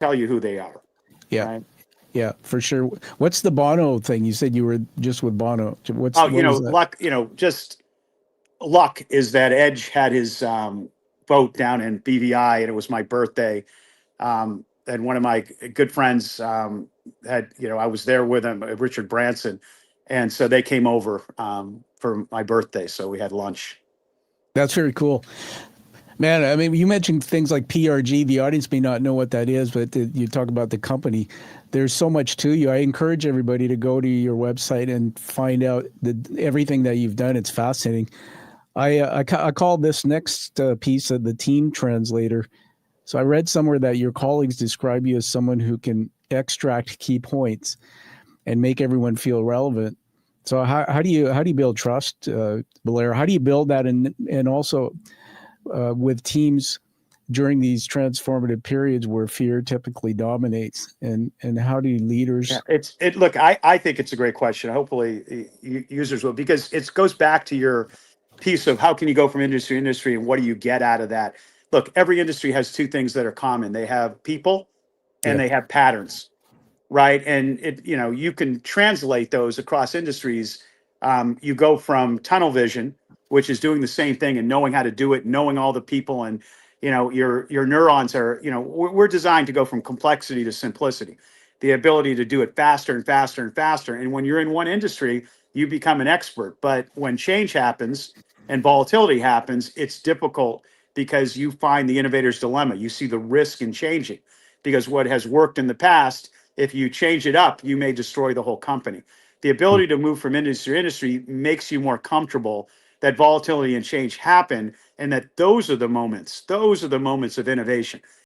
tell you who they are, Yeah. right? Yeah, for sure. What's the Bono thing? You said you were just with Bono. Oh, What was that? luck. Just luck is that Edge had his boat down in BVI, and it was my birthday. And one of my good friends had, I was there with him, Richard Branson, and so they came over for my birthday. So we had lunch. That's very cool. Man, I mean, you mentioned things like PRG. The audience may not know what that is, but you talk about the company. There's so much to you. I encourage everybody to go to your website and find out everything that you've done. It's fascinating. I call this next piece of the team translator. So I read somewhere that your colleagues describe you as someone who can extract key points and make everyone feel relevant. So how do you build trust, Blair? How do you build that, and also with teams during these transformative periods where fear typically dominates, and how do Yeah, leaders? look, I think it's a great question. Hopefully users will, because it goes back to your piece of how can you go from industry to industry and what do you get out of that? Look, every industry has two things that are common. They have people and Yeah, they have patterns, right? And you can translate those across industries. You go from tunnel vision, which is doing the same thing and knowing how to do it, knowing all the people, and your neurons are, we're designed to go from complexity to simplicity, the ability to do it faster and faster and faster. And when you're in one industry, you become an expert. But when change happens and volatility happens, it's difficult because you find the innovator's dilemma. You see the risk in changing because what has worked in the past, if you change it up, you may destroy the whole company. The ability to move from industry to industry makes you more comfortable that volatility and change happen, and that those are the moments of innovation.